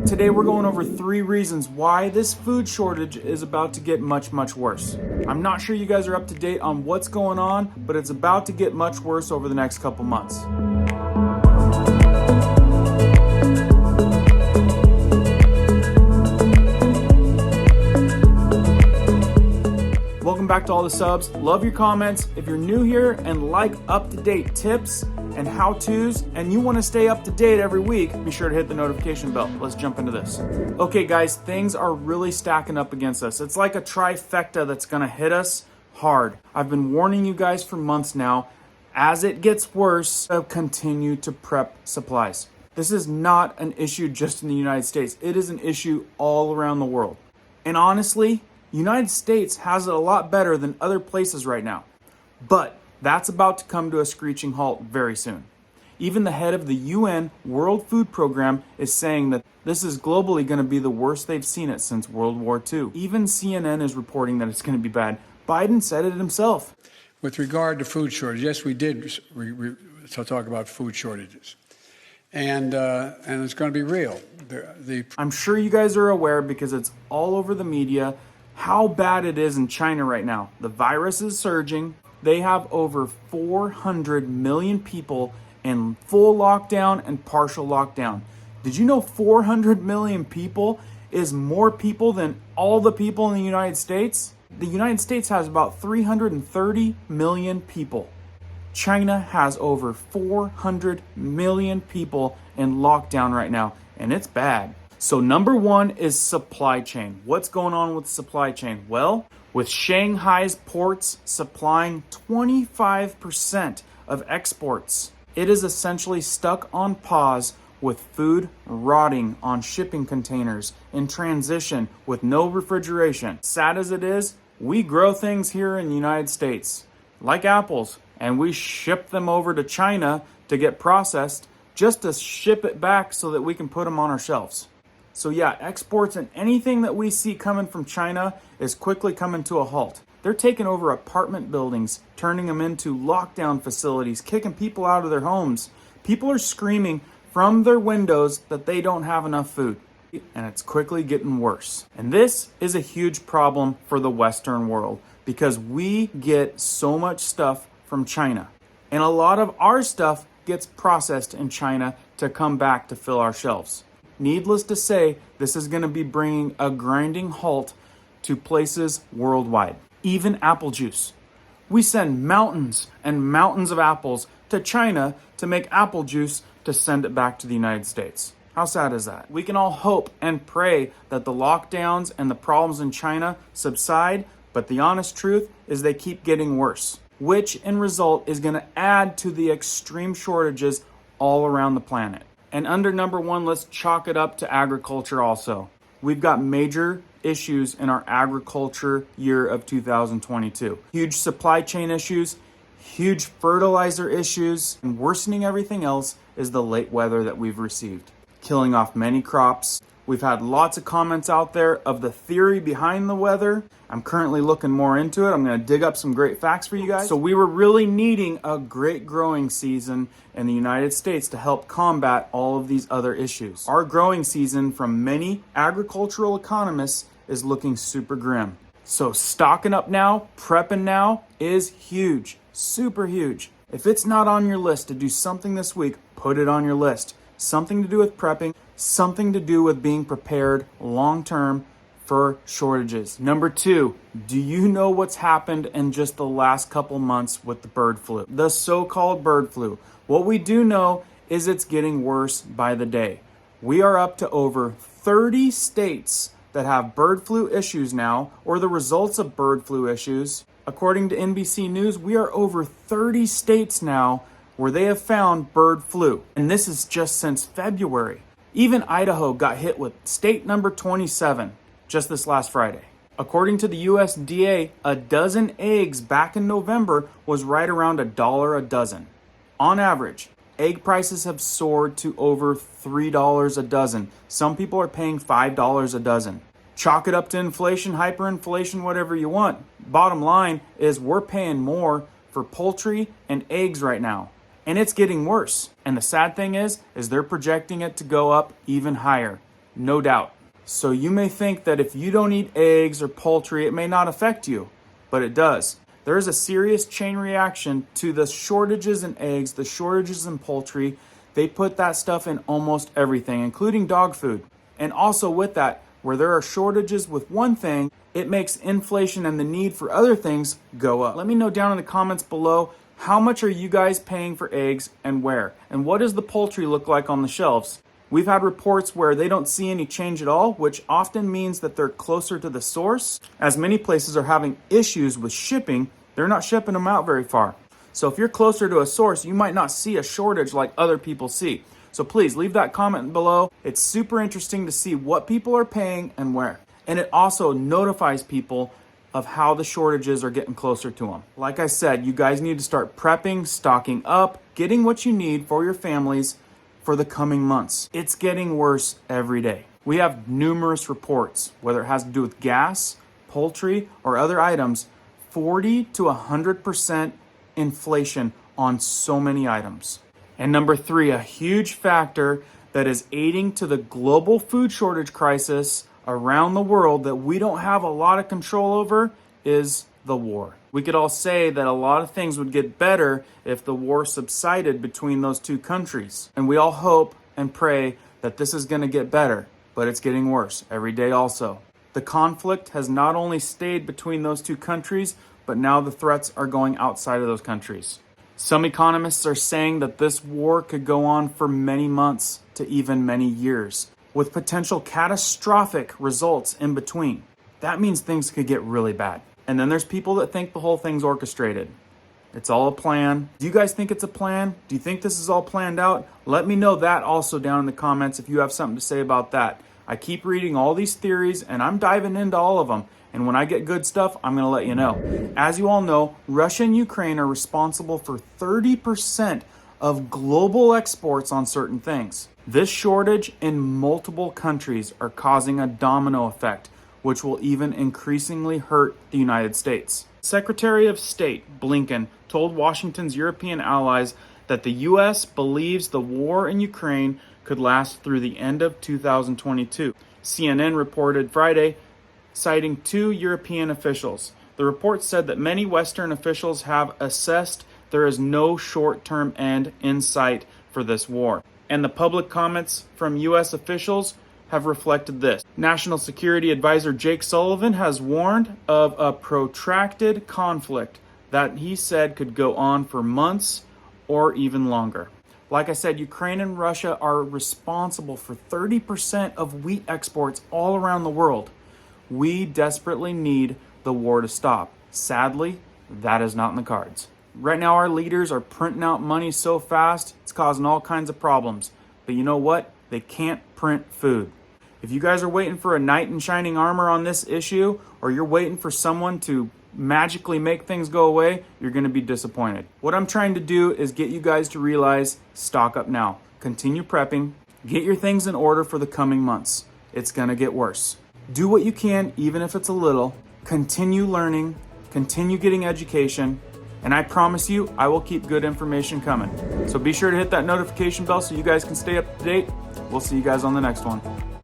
Today we're going over 3 reasons why this food shortage is about to get much worse. I'm not sure you guys are up to date on what's going on, but it's about to get much worse over the next couple months. Welcome back to all the subs. Love your comments. If you're new here and like up-to-date tips and how-tos, and you want to stay up to date every week, be sure to hit the notification bell. Let's jump into this. Okay guys, things are really stacking up against us. It's like a trifecta that's gonna hit us hard. I've been warning you guys for months now. As it gets worse, continue to prep supplies. This is not an issue just in the United States. It is an issue all around the world. And honestly, United States has it a lot better than other places right now. But that's about to come to a screeching halt very soon. Even the head of the UN World Food Program is saying that this is globally going to be the worst they've seen it since World War II. Even CNN is reporting that it's going to be bad. Biden said it himself. With regard to food shortage, yes, we did talk about food shortages. And it's going to be real. I'm sure you guys are aware because it's all over the media how bad it is in China right now. The virus is surging. They have over 400 million people in full lockdown and partial lockdown. Did you know 400 million people is more people than all the people in the United States? The United States has about 330 million people. China has over 400 million people in lockdown right now, and it's bad. So number 1 is supply chain. What's going on with supply chain? Well, with Shanghai's ports supplying 25% of exports, it is essentially stuck on pause with food rotting on shipping containers in transition with no refrigeration. Sad as it is, we grow things here in the United States, like apples, and we ship them over to China to get processed just to ship it back so that we can put them on our shelves. So yeah, exports and anything that we see coming from China is quickly coming to a halt. They're taking over apartment buildings, turning them into lockdown facilities, kicking people out of their homes. People are screaming from their windows that they don't have enough food. And it's quickly getting worse. And this is a huge problem for the Western world because we get so much stuff from China. And a lot of our stuff gets processed in China to come back to fill our shelves. Needless to say, this is going to be bringing a grinding halt to places worldwide. Even apple juice. We send mountains and mountains of apples to China to make apple juice to send it back to the United States. How sad is that? We can all hope and pray that the lockdowns and the problems in China subside, but the honest truth is they keep getting worse, which in result is going to add to the extreme shortages all around the planet. And under number 1, let's chalk it up to agriculture also. We've got major issues in our agriculture year of 2022. Huge supply chain issues, huge fertilizer issues, and worsening everything else is the late weather that we've received, killing off many crops. We've had lots of comments out there of the theory behind the weather. I'm currently looking more into it. I'm going to dig up some great facts for you guys. So we were really needing a great growing season in the United States to help combat all of these other issues. Our growing season from many agricultural economists is looking super grim. So stocking up now, prepping now is huge, super huge. If it's not on your list to do something this week, put it on your list. Something to do with prepping, something to do with being prepared long-term for shortages. Number 2, do you know what's happened in just the last couple months with the bird flu? The so-called bird flu. What we do know is it's getting worse by the day. We are up to over 30 states that have bird flu issues now, or the results of bird flu issues. According to NBC News, we are over 30 states now where they have found bird flu. And this is just since February. Even Idaho got hit with state number 27 just this last Friday. According to the USDA, a dozen eggs back in November was right around $1 a dozen. On average, egg prices have soared to over $3 a dozen. Some people are paying $5 a dozen. Chalk it up to inflation, hyperinflation, whatever you want. Bottom line is we're paying more for poultry and eggs right now. And it's getting worse. And the sad thing is they're projecting it to go up even higher. No doubt. So you may think that if you don't eat eggs or poultry, it may not affect you, but it does. There is a serious chain reaction to the shortages in eggs, the shortages in poultry. They put that stuff in almost everything, including dog food. And also with that, where there are shortages with one thing, it makes inflation and the need for other things go up. Let me know down in the comments below, how much are you guys paying for eggs and where? And what does the poultry look like on the shelves? We've had reports where they don't see any change at all, which often means that they're closer to the source. As many places are having issues with shipping, they're not shipping them out very far. So if you're closer to a source, you might not see a shortage like other people see. So please leave that comment below. It's super interesting to see what people are paying and where. And it also notifies people of how the shortages are getting closer to them. Like I said, you guys need to start prepping, stocking up, getting what you need for your families for the coming months. It's getting worse every day. We have numerous reports, whether it has to do with gas, poultry, or other items, 40 to 100% inflation on so many items. And number 3, a huge factor that is aiding to the global food shortage crisis around the world that we don't have a lot of control over is the war. We could all say that a lot of things would get better if the war subsided between those two countries. And we all hope and pray that this is going to get better, but it's getting worse every day also. The conflict has not only stayed between those two countries, but now the threats are going outside of those countries. Some economists are saying that this war could go on for many months to even many years, with potential catastrophic results in between. That means things could get really bad. And then there's people that think the whole thing's orchestrated. It's all a plan. Do you guys think it's a plan? Do you think this is all planned out? Let me know that also down in the comments if you have something to say about that. I keep reading all these theories and I'm diving into all of them. And when I get good stuff, I'm going to let you know. As you all know, Russia and Ukraine are responsible for 30% of global exports on certain things. This shortage in multiple countries are causing a domino effect, which will even increasingly hurt the United States. Secretary of State Blinken told Washington's European allies that the U.S. believes the war in Ukraine could last through the end of 2022. CNN reported Friday, citing 2 European officials. The report said that many Western officials have assessed there is no short-term end in sight for this war. And the public comments from U.S. officials have reflected this. National Security Advisor Jake Sullivan has warned of a protracted conflict that he said could go on for months or even longer. Like I said, Ukraine and Russia are responsible for 30% of wheat exports all around the world. We desperately need the war to stop. Sadly, that is not in the cards. Right now, our leaders are printing out money so fast, it's causing all kinds of problems. But you know what? They can't print food. If you guys are waiting for a knight in shining armor on this issue, or you're waiting for someone to magically make things go away, you're going to be disappointed. What I'm trying to do is get you guys to realize, stock up now. Continue prepping. Get your things in order for the coming months. It's going to get worse. Do what you can, even if it's a little. Continue learning. Continue getting education. And I promise you, I will keep good information coming. So be sure to hit that notification bell so you guys can stay up to date. We'll see you guys on the next one.